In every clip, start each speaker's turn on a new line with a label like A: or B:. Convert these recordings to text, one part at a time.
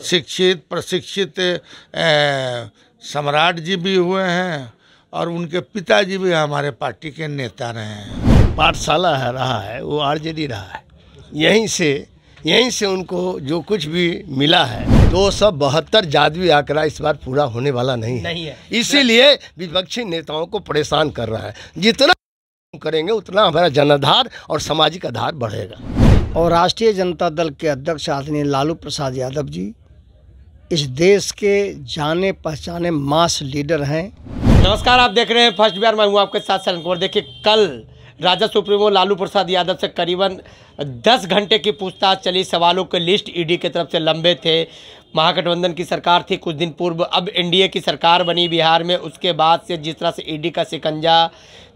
A: शिक्षित प्रशिक्षित सम्राट जी भी हुए हैं और उनके पिताजी भी हमारे पार्टी के नेता रहे हैं।
B: पाठशाला है रहा है वो आरजेडी रहा है, यहीं से उनको जो कुछ भी मिला है 272 जादवी आंकड़ा इस बार पूरा होने वाला नहीं है। इसीलिए विपक्षी नेताओं को परेशान कर रहा है। जितना करेंगे उतना हमारा जनाधार और सामाजिक आधार बढ़ेगा।
C: और राष्ट्रीय जनता दल के अध्यक्ष आदरणीय लालू प्रसाद यादव जी इस देश के जाने पहचाने मास लीडर हैं।
D: नमस्कार, आप देख रहे हैं फर्स्ट बिहार। मैं हूं आपके साथ शरण कुमार। देखिए, कल राजद सुप्रीमो लालू प्रसाद यादव से करीबन 10 घंटे की पूछताछ चली। सवालों के लिस्ट ईडी की तरफ से लंबे थे। महागठबंधन की सरकार थी कुछ दिन पूर्व, अब एनडीए की सरकार बनी बिहार में। उसके बाद से जिस तरह से ईडी का शिकंजा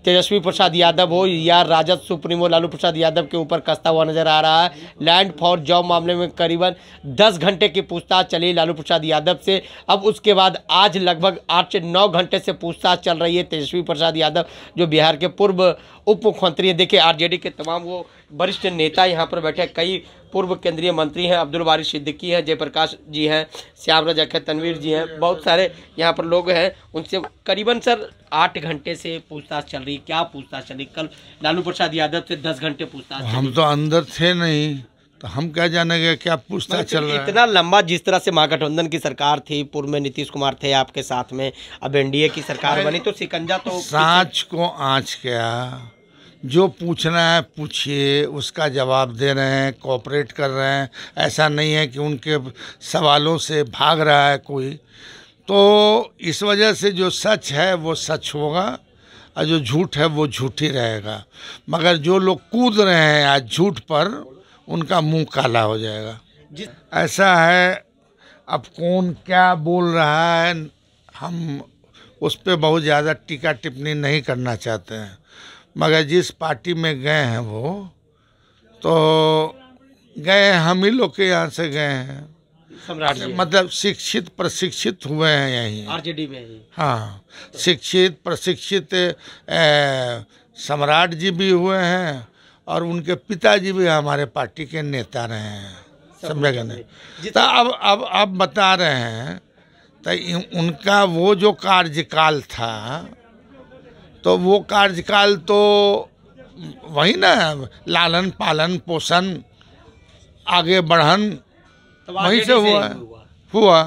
D: तेजस्वी प्रसाद यादव हो या राजद सुप्रीमो लालू प्रसाद यादव के ऊपर कसता हुआ नजर आ रहा है। लैंड फॉर जॉब मामले में करीबन 10 घंटे की पूछताछ चली लालू प्रसाद यादव से। अब उसके बाद आज लगभग 8 से 9 घंटे से पूछताछ चल रही है तेजस्वी प्रसाद यादव, जो बिहार के पूर्व उप मुख्यमंत्री हैं। देखिए, आरजेडी के तमाम वो वरिष्ठ नेता यहाँ पर बैठे हैं। कई पूर्व केंद्रीय मंत्री हैं, अब्दुल बारी सिद्दीकी हैं, जयप्रकाश जी हैं, श्याम रजक है, तनवीर जी हैं, बहुत सारे यहाँ पर लोग हैं। उनसे करीबन सर 8 घंटे से पूछताछ चल रही। क्या पूछताछ चली? कल लालू प्रसाद यादव से 10 घंटे पूछताछ चली।
A: हम तो अंदर थे नहीं, तो हम क्या जानेंगे क्या पूछताछ चल रहा है।
D: इतना लंबा जिस तरह से महागठबंधन की सरकार थी, पूर्व में नीतीश कुमार थे आपके साथ में, अब एनडीए की सरकार बनी, तो शिकंजा तो
A: सांच को आँच क्या, जो पूछना है पूछिए, उसका जवाब दे रहे हैं, कोऑपरेट कर रहे हैं। ऐसा नहीं है कि उनके सवालों से भाग रहा है कोई। तो इस वजह से जो सच है वो सच होगा और जो झूठ है वो झूठ ही रहेगा। मगर जो लोग कूद रहे हैं आज झूठ पर, उनका मुंह काला हो जाएगा। ऐसा है, अब कौन क्या बोल रहा है हम उस पर बहुत ज़्यादा टीका टिप्पणी नहीं करना चाहते हैं। मगर जिस पार्टी में गए हैं वो तो गए, हम ही लोग के यहाँ से गए हैं।
D: सम्राट जी
A: मतलब शिक्षित प्रशिक्षित हुए हैं यहीं
D: आरजेडी में ही।
A: हाँ, शिक्षित प्रशिक्षित सम्राट जी भी हुए हैं और उनके पिताजी भी हमारे पार्टी के नेता रहे हैं। समझे नहीं? तो अब बता रहे हैं, तो उनका वो जो कार्यकाल था, तो वो कार्यकाल तो वही ना, लालन पालन पोषण आगे बढ़न वहीं से हुआ।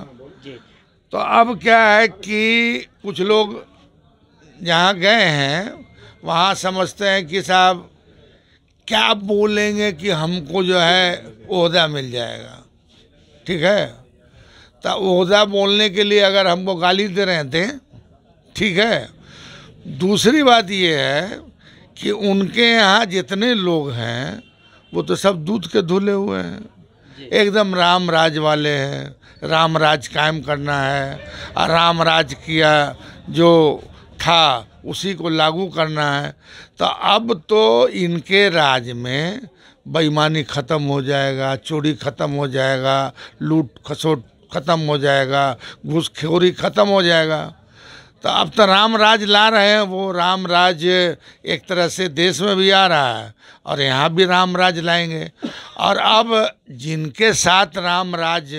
A: तो अब क्या है कि कुछ लोग जहाँ गए हैं वहाँ समझते हैं कि साहब क्या बोलेंगे कि हमको जो है ओहदा मिल जाएगा। ठीक है, तो ओहदा बोलने के लिए अगर हमको गाली दे रहे थे, ठीक है। दूसरी बात ये है कि उनके यहाँ जितने लोग हैं वो तो सब दूध के धुले हुए हैं, एकदम राम राज वाले हैं। राम राज कायम करना है और राम राज किया जो था उसी को लागू करना है। तो अब तो इनके राज में बेईमानी ख़त्म हो जाएगा, चोरी ख़त्म हो जाएगा, लूट खसोट ख़त्म हो जाएगा, घूसखोरी ख़त्म हो जाएगा। तो अब तो राम राज ला रहे हैं। वो राम राज एक तरह से देश में भी आ रहा है और यहाँ भी राम राज लाएंगे। और अब जिनके साथ राम राज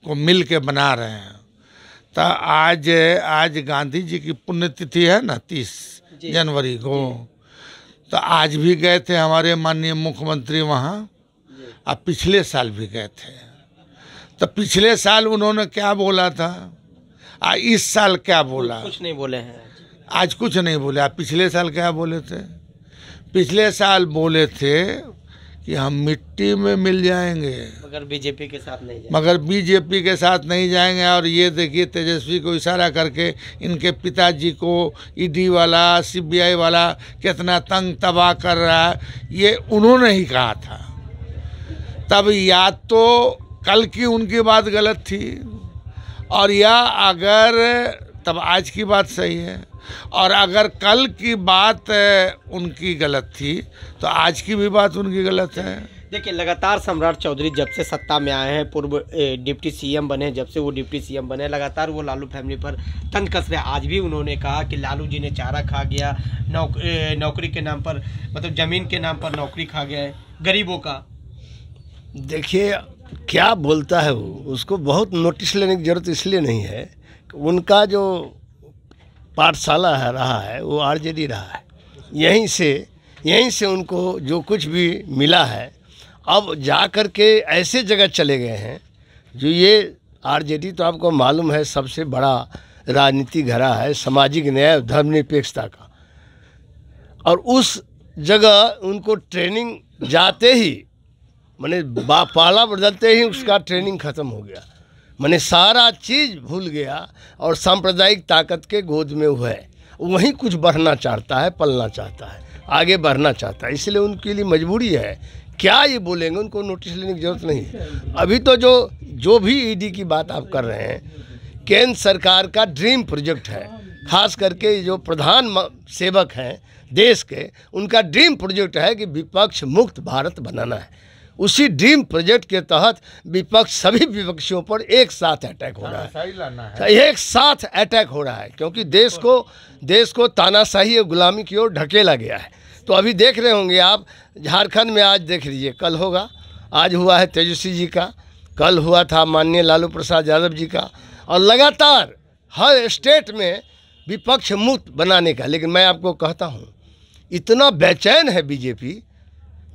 A: को मिल के बना रहे हैं, तो आज गांधी जी की पुण्यतिथि है ना, 30 जनवरी को। तो आज भी गए थे हमारे माननीय मुख्यमंत्री वहाँ, अब पिछले साल भी गए थे। तो पिछले साल उन्होंने क्या बोला था, इस साल क्या बोला?
D: कुछ नहीं बोले हैं।
A: आज कुछ नहीं बोले। आप पिछले साल क्या बोले थे? पिछले साल बोले थे कि हम मिट्टी में मिल जाएंगे
D: मगर बीजेपी के साथ नहीं जाएंगे। और ये देखिए, तेजस्वी को इशारा करके इनके पिताजी को ईडी वाला सीबीआई वाला कितना तंग तबाह कर रहा है, ये उन्होंने ही कहा था। तब या तो कल की उनकी बात गलत थी, और या अगर तब आज की बात सही है, और अगर कल की बात उनकी गलत थी तो आज की भी बात उनकी गलत है। देखिए, लगातार सम्राट चौधरी जब से सत्ता में आए हैं, पूर्व डिप्टी सीएम बने, जब से वो डिप्टी सीएम बने, लगातार वो लालू फैमिली पर तंज कस रहे। आज भी उन्होंने कहा कि लालू जी ने चारा खा गया, नौकरी के नाम पर, मतलब ज़मीन के नाम पर नौकरी खा गया है गरीबों का।
B: देखिए, क्या बोलता है वो, उसको बहुत नोटिस लेने की जरूरत इसलिए नहीं है। उनका जो पाठशाला है रहा है वो आरजेडी रहा है। यहीं से उनको जो कुछ भी मिला है, अब जा कर के ऐसे जगह चले गए हैं जो ये आरजेडी तो आपको मालूम है सबसे बड़ा राजनीति घरा है सामाजिक न्याय धर्मनिरपेक्षता का, और उस जगह उनको ट्रेनिंग जाते ही माने पाला बदलते ही उसका ट्रेनिंग ख़त्म हो गया, माने सारा चीज़ भूल गया और सांप्रदायिक ताकत के गोद में हुआ है। वहीं कुछ बढ़ना चाहता है, पलना चाहता है, आगे बढ़ना चाहता है, इसलिए उनके लिए मजबूरी है। क्या ये बोलेंगे, उनको नोटिस लेने की जरूरत नहीं है। अभी तो जो भी ईडी की बात आप कर रहे हैं, केंद्र सरकार का ड्रीम प्रोजेक्ट है, खास करके जो प्रधान सेवक हैं देश के, उनका ड्रीम प्रोजेक्ट है कि विपक्ष मुक्त भारत बनाना है। उसी ड्रीम प्रोजेक्ट के तहत सभी विपक्षियों पर एक साथ अटैक हो रहा है, एक साथ अटैक हो रहा है, क्योंकि देश को तानाशाही और गुलामी की ओर ढकेला गया है। तो अभी देख रहे होंगे आप, झारखंड में आज देख लीजिए, कल होगा, आज हुआ है तेजस्वी जी का, कल हुआ था माननीय लालू प्रसाद यादव जी का, और लगातार हर स्टेट में विपक्ष मुक्त बनाने का। लेकिन मैं आपको कहता हूँ, इतना बेचैन है बीजेपी,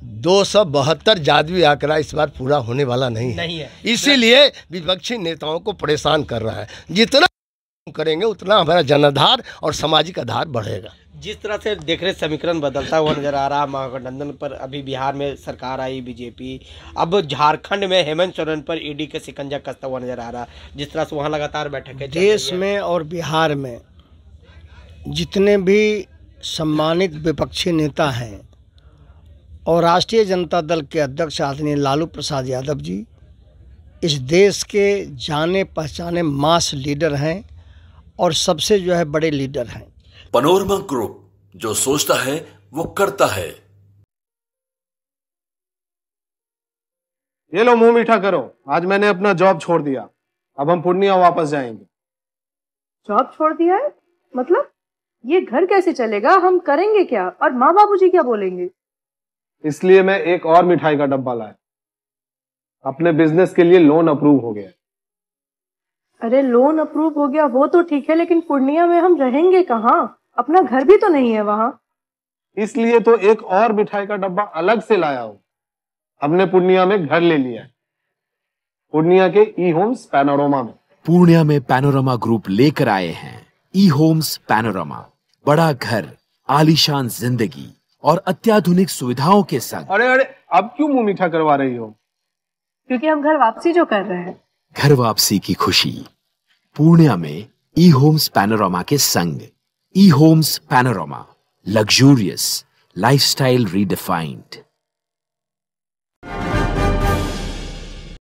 B: 272 जादुई आंकड़ा इस बार पूरा होने वाला नहीं है। इसीलिए विपक्षी नेताओं को परेशान कर रहा है। जितना करेंगे उतना हमारा जनाधार और सामाजिक आधार बढ़ेगा।
D: जिस तरह से देख रहे समीकरण बदलता हुआ नजर आ रहा, महागठबंधन पर अभी बिहार में सरकार आई बीजेपी, अब झारखंड में हेमंत सोरेन पर ईडी के शिकंजा कसता हुआ नजर आ रहा, जिस तरह से वहाँ लगातार बैठकें
C: देश में और बिहार में जितने भी सम्मानित विपक्षी नेता हैं और राष्ट्रीय जनता दल के अध्यक्ष आदरणीय लालू प्रसाद यादव जी इस देश के जाने पहचाने मास लीडर हैं और सबसे जो है बड़े लीडर हैं।
E: पैनोरमा ग्रुप, जो सोचता है वो करता है।
F: ये लो मुंह मीठा करो, आज मैंने अपना जॉब छोड़ दिया, अब हम पूर्णिया वापस जाएंगे।
G: जॉब छोड़ दिया है? मतलब ये घर कैसे चलेगा, हम करेंगे क्या, और माँ बाबूजी क्या बोलेंगे?
F: इसलिए मैं एक और मिठाई का डब्बा लाया, अपने बिजनेस के लिए लोन अप्रूव हो गया।
G: अरे लोन अप्रूव हो गया वो तो ठीक है, लेकिन पूर्णिया में हम रहेंगे कहाँ? अपना घर भी तो नहीं है वहाँ।
F: इसलिए तो एक और मिठाई का डब्बा अलग से लाया हूँ। हमने पूर्णिया में घर ले लिया है, पूर्णिया के ई होम्स पैनोरमा में।
H: पूर्णिया में पैनोरमा ग्रुप लेकर आए हैं ई होम्स पैनोरमा, बड़ा घर, आलीशान जिंदगी और अत्याधुनिक सुविधाओं के संग।
F: अरे अब क्यों मुंह मीठा करवा रही हो?
G: क्योंकि हम घर वापसी जो कर रहे हैं। घर
H: वापसी की खुशी पूर्णिया में ई होम्स पैनोरमा के संग। ई Homes Panorama, luxurious lifestyle redefined.